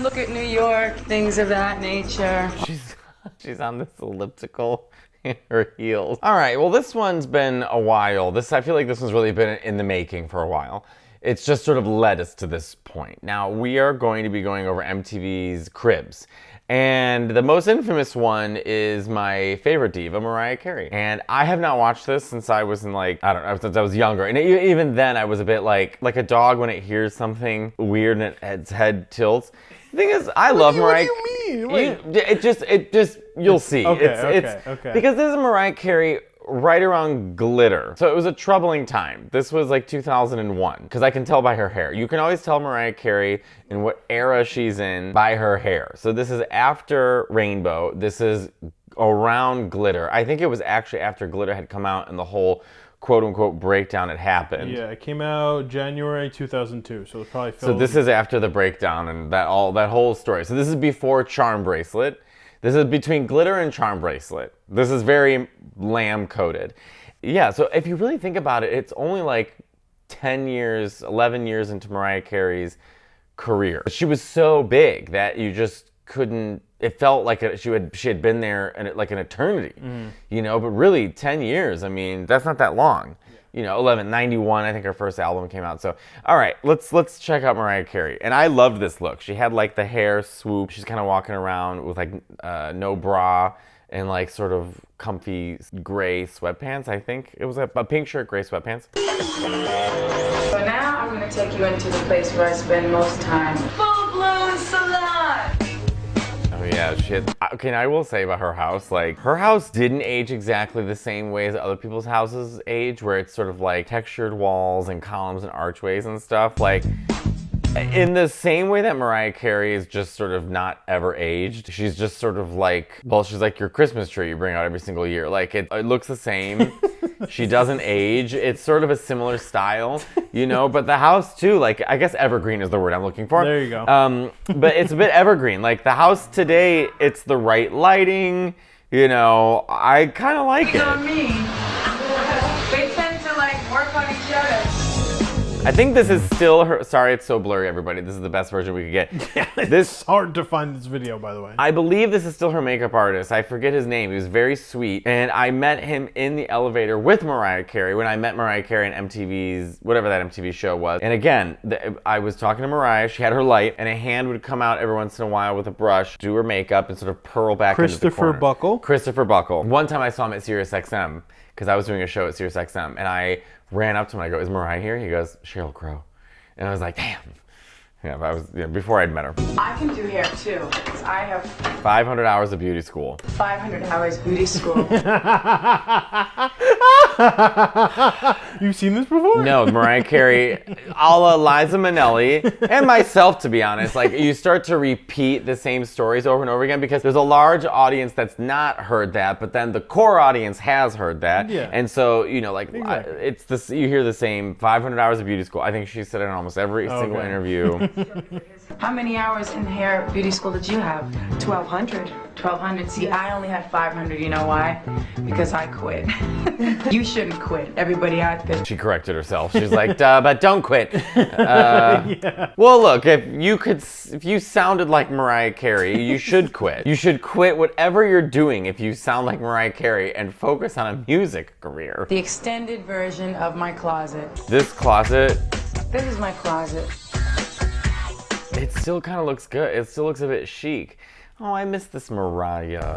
look at New York, things of that nature. She's on this elliptical in her heels. All right, well, this one's been a while. I feel like this one's really been in the making for a while. It's just sort of led us to this point. Now, we are going to be going over MTV's Cribs. And the most infamous one is my favorite diva, Mariah Carey. And I have not watched this since I was since I was younger. And even then, I was a bit like a dog when it hears something weird and its head tilts. The thing is, I love Mariah. What do you mean? It just, you'll see. Okay. Because this is Mariah Carey right around glitter. So it was a troubling time. This was like 2001, because I can tell by her hair. You can always tell Mariah Carey in what era she's in by her hair. So this is after Rainbow. This is around glitter. I think it was actually after glitter had come out and the whole quote-unquote breakdown had happened. Yeah, it came out January 2002, so it was probably filmed. So this is after the breakdown and that whole story. So this is before Charm Bracelet. This is between glitter and Charm Bracelet. This is very lamb-coated. Yeah, so if you really think about it, it's only like 10 years, 11 years into Mariah Carey's career. She was so big that you just couldn't, it felt like she had been there like an eternity, you know, but really 10 years, I mean, that's not that long. You know, 91, I think her first album came out. So, all right, let's check out Mariah Carey. And I loved this look. She had like the hair swoop. She's kind of walking around with like no bra and like sort of comfy gray sweatpants, I think. It was a pink shirt, gray sweatpants. So now I'm gonna take you into the place where I spend most time. Full-blown salon! Oh yeah, shit. Okay, now I will say about her house, like, her house didn't age exactly the same way as other people's houses age, where it's sort of like textured walls and columns and archways and stuff. Like, in the same way that Mariah Carey is just sort of not ever aged, she's just sort of like, well, she's like your Christmas tree you bring out every single year. Like, it looks the same. She doesn't age. It's sort of a similar style, you know, but the house too, like, I guess evergreen is the word I'm looking for. There you go. But it's a bit evergreen. Like, the house today, it's the right lighting, you know, I kind of like it. On me. They tend to like work on each other. I think this is still her. Sorry, it's so blurry, everybody. This is the best version we could get. Yeah, it's hard to find this video, by the way. I believe this is still her makeup artist. I forget his name. He was very sweet. And I met him in the elevator with Mariah Carey when I met Mariah Carey in MTV's, whatever that MTV show was. And again, I was talking to Mariah. She had her light, and a hand would come out every once in a while with a brush, do her makeup, and sort of pearl back into the corner. Christopher Buckle. One time I saw him at SiriusXM, because I was doing a show at SiriusXM, and I ran up to him and I go, "Is Mariah here?" He goes, "Sheryl Crow." And I was like, damn. Yeah, I was, before I'd met her. I can do hair too, because I have 500 hours of beauty school. 500 hours beauty school. You've seen this before? No, Mariah Carey, a la Liza Minnelli, and myself, to be honest. Like, you start to repeat the same stories over and over again because there's a large audience that's not heard that, but then the core audience has heard that. Yeah. And so, you know, like, exactly. it's this. You hear the same 500 hours of beauty school. I think she said it in almost every single interview. How many hours in hair beauty school did you have? 1,200. 1,200. See, I only had 500. You know why? Because I quit. You shouldn't quit. Everybody out there. She corrected herself. She's like, "Duh, but don't quit." Yeah. Well, look, if you sounded like Mariah Carey, you should quit. You should quit whatever you're doing if you sound like Mariah Carey and focus on a music career. The extended version of my closet. This closet. This is my closet. It still kind of looks good. It still looks a bit chic. Oh, I miss this Mariah.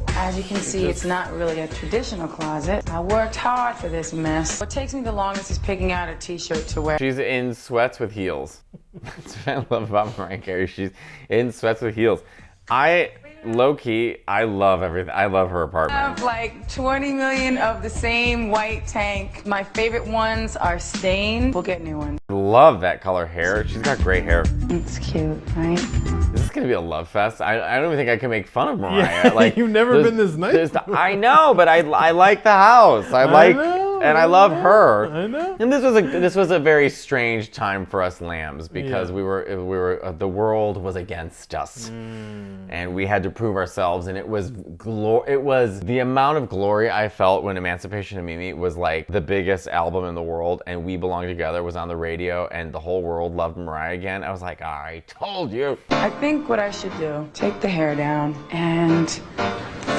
As you can see, it's not really a traditional closet. I worked hard for this mess. What takes me the longest is picking out a t-shirt to wear. She's in sweats with heels. That's what I love about Mariah Carey. She's in sweats with heels. Low-key, I love everything. I love her apartment. I have like 20 million of the same white tank. My favorite ones are stained. We'll get new ones. Love that color hair. She's got great hair. It's cute, right? Is this gonna be a love fest? I don't even think I can make fun of Mariah. Yeah, like, you've never been this nice. I know, but I like the house. I like and I love her. I know. And this was a very strange time for us lambs because we were the world was against us, and we had to prove ourselves. And it was the amount of glory I felt when Emancipation of Mimi was like the biggest album in the world, and We Belong Together was on the radio, and the whole world loved Mariah again. I was like, I told you. I think what I should do, take the hair down and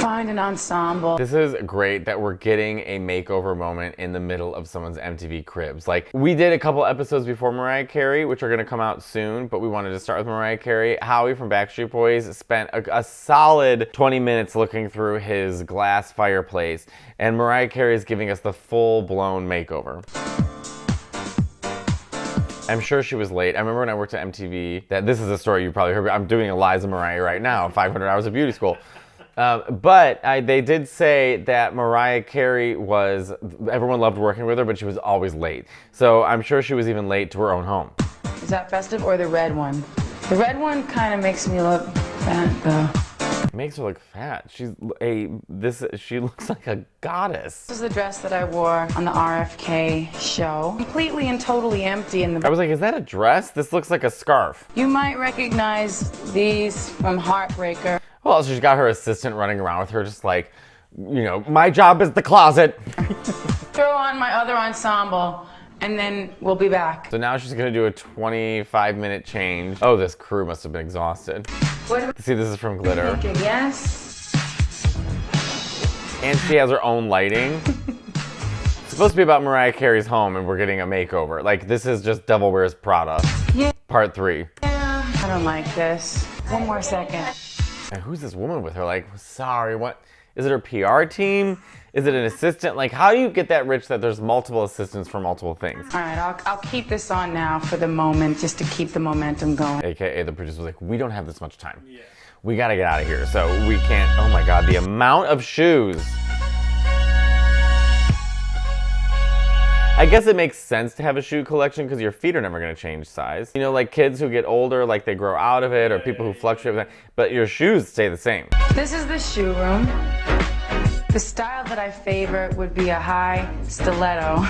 find an ensemble. This is great that we're getting a makeover moment in the middle of someone's MTV Cribs. Like, we did a couple episodes before Mariah Carey, which are gonna come out soon, but we wanted to start with Mariah Carey. Howie from Backstreet Boys spent a solid 20 minutes looking through his glass fireplace, and Mariah Carey is giving us the full-blown makeover. I'm sure she was late. I remember when I worked at MTV, this is a story you probably heard, but I'm doing Eliza Mariah right now, 500 Hours of Beauty School. But they did say that Mariah Carey everyone loved working with her, but she was always late. So I'm sure she was even late to her own home. Is that festive or the red one? The red one kind of makes me look fat though. Makes her look fat. She looks like a goddess. This is the dress that I wore on the RFK show. Completely and totally empty in the... I was like, is that a dress? This looks like a scarf. You might recognize these from Heartbreaker. Well, she's got her assistant running around with her just like, you know, my job is the closet. Throw on my other ensemble, and then we'll be back. So now she's gonna do a 25-minute change. Oh, this crew must have been exhausted. See, this is from Glitter. Thinking, yes. And she has her own lighting. It's supposed to be about Mariah Carey's home, and we're getting a makeover. Like, this is just Devil Wears Prada, Yeah. part 3. I don't like this. One more second. And who's this woman with her? Like, sorry, what? Is it her PR team? Is it an assistant? Like, how do you get that rich that there's multiple assistants for multiple things? All right, I'll keep this on now for the moment, just to keep the momentum going. AKA the producer was like, we don't have this much time. Yeah. We gotta get out of here, so we can't, oh my God, the amount of shoes. I guess it makes sense to have a shoe collection because your feet are never going to change size. You know, like kids who get older, like they grow out of it, or people who fluctuate with that, but your shoes stay the same. This is the shoe room. The style that I favor would be a high stiletto.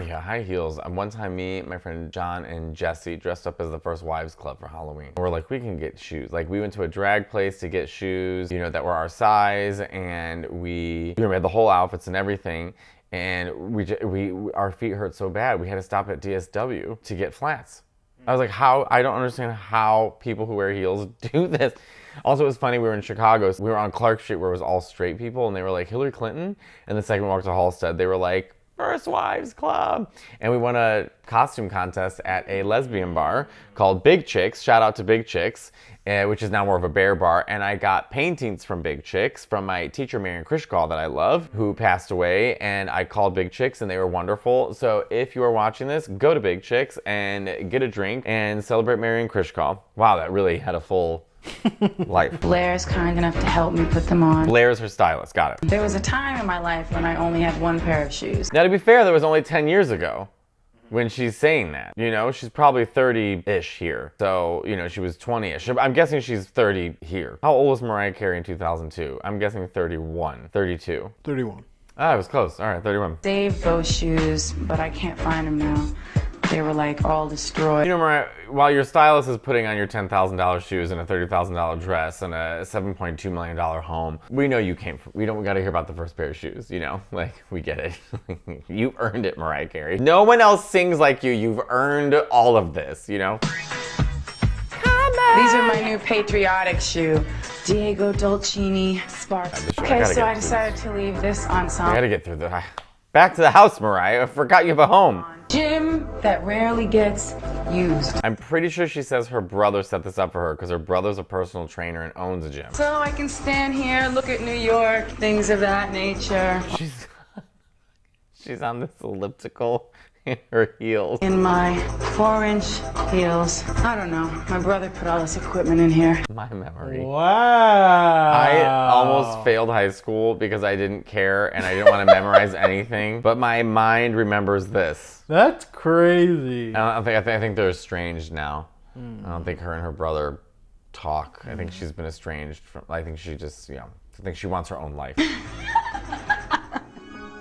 Yeah, high heels. One time me, my friend John, and Jesse dressed up as the First Wives Club for Halloween. We're like, we can get shoes. Like, we went to a drag place to get shoes, you know, that were our size, and we had the whole outfits and everything. And our feet hurt so bad, we had to stop at DSW to get flats. I was like, I don't understand how people who wear heels do this. Also, it was funny, we were in Chicago, so we were on Clark Street where it was all straight people, and they were like, Hillary Clinton? And the second we walked to Halstead, they were like, First Wives Club. And we won a costume contest at a lesbian bar called Big Chicks. Shout out to Big Chicks, which is now more of a bear bar. And I got paintings from Big Chicks from my teacher, Marion Krishkal, that I love, who passed away. And I called Big Chicks, and they were wonderful. So if you are watching this, go to Big Chicks and get a drink and celebrate Marion Krishkal. Wow, that really had a full life. Blair's kind enough to help me put them on. Blair's her stylist, got it. There was a time in my life when I only had one pair of shoes. Now, to be fair, that was only 10 years ago when she's saying that. You know, she's probably 30-ish here. So, you know, she was 20-ish. I'm guessing she's 30 here. How old was Mariah Carey in 2002? I'm guessing 31, 32. 31. Ah, I was close. All right, 31. Saved those shoes, but I can't find them now. They were like all destroyed. You know, Mariah, while your stylist is putting on your $10,000 shoes and a $30,000 dress and a $7.2 million home, we know you came from, we got to hear about the first pair of shoes, you know? Like, we get it. You earned it, Mariah Carey. No one else sings like you. You've earned all of this, you know? These are my new patriotic shoe. Diego Dolcini Sparks. Okay, so I decided to leave this ensemble. I gotta get through the... Back to the house, Mariah. I forgot you have a home. Gym that rarely gets used. I'm pretty sure she says her brother set this up for her because her brother's a personal trainer and owns a gym. So I can stand here, look at New York, things of that nature. She's on this elliptical in her heels. In my 4-inch heels. I don't know. My brother put all this equipment in here. My memory. Wow. I almost failed high school because I didn't care and I didn't want to memorize anything. But my mind remembers this. That's crazy. I think they're estranged now. I don't think her and her brother talk. I think she's been estranged from. I think she just, I think she wants her own life.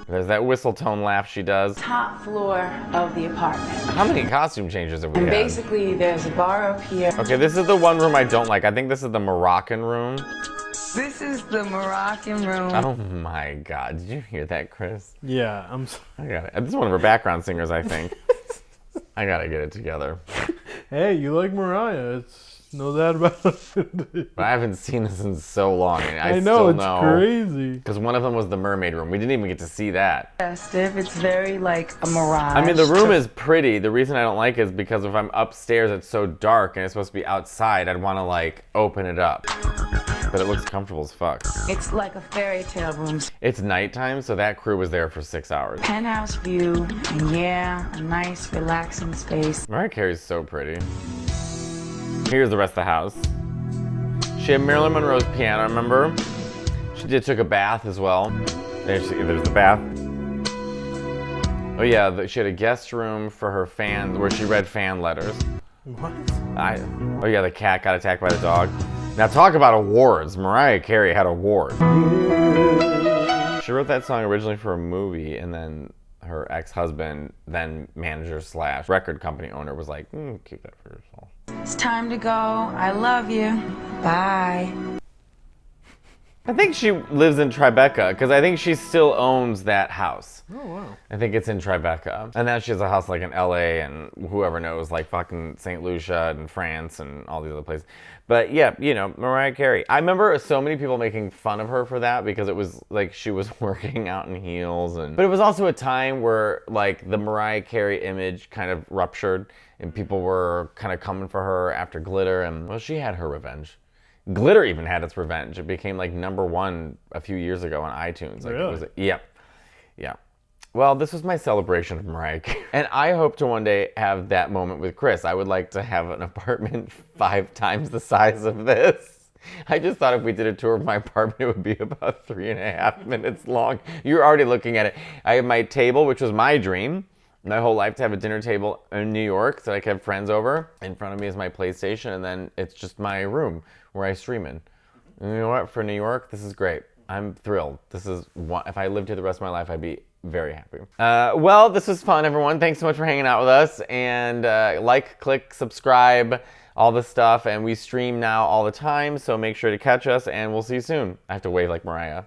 There's that whistle tone laugh she does. Top floor of the apartment. How many costume changes have we And had? basically, there's a bar up here. Okay, this is the one room I don't like. I think this is the Moroccan room. This is the Moroccan room. Oh my God, did you hear that, Chris? Yeah, I got it. This is one of her background singers, I think. I gotta get it together. Hey, you like Mariah? It's no doubt about it. But I haven't seen this in so long. And I know, still it's crazy. Because one of them was the mermaid room. We didn't even get to see that. Festive. It's very like a mirage. I mean, the room is pretty. The reason I don't like it is because if I'm upstairs, it's so dark and it's supposed to be outside, I'd want to like open it up. But it looks comfortable as fuck. It's like a fairy tale room. It's nighttime, so that crew was there for 6 hours. Penthouse view, and yeah, a nice relaxing space. Mariah Carey's so pretty. Here's the rest of the house. She had Marilyn Monroe's piano, remember? She took a bath as well. There's the bath. Oh yeah, she had a guest room for her fans where she read fan letters. What? Oh yeah, the cat got attacked by the dog. Now talk about awards. Mariah Carey had awards. She wrote that song originally for a movie, and then her ex-husband, then manager / record company owner, was like, keep that for yourself. It's time to go. I love you. Bye. I think she lives in Tribeca, because I think she still owns that house. Oh, wow. I think it's in Tribeca. And now she has a house like in LA and whoever knows, like fucking St. Lucia and France and all these other places. But yeah, you know, Mariah Carey. I remember so many people making fun of her for that because it was like she was working out in heels. But it was also a time where like the Mariah Carey image kind of ruptured and people were kind of coming for her after Glitter. And well, she had her revenge. Glitter even had its revenge. It became like #1 a few years ago on iTunes. Like, really? Yeah. Well, this was my celebration of Mariah Carey. And I hope to one day have that moment with Chris. I would like to have an apartment 5 times the size of this. I just thought if we did a tour of my apartment, it would be about 3.5 minutes long. You're already looking at it. I have my table, which was my dream. My whole life to have a dinner table in New York so I could have friends over. In front of me is my PlayStation, and then it's just my room where I stream in. And you know what? For New York, this is great. I'm thrilled. This is one, if I lived here the rest of my life, I'd be very happy. Well, this was fun, everyone. Thanks so much for hanging out with us. And like, click, subscribe, all this stuff. And we stream now all the time, so make sure to catch us, and we'll see you soon. I have to wave like Mariah.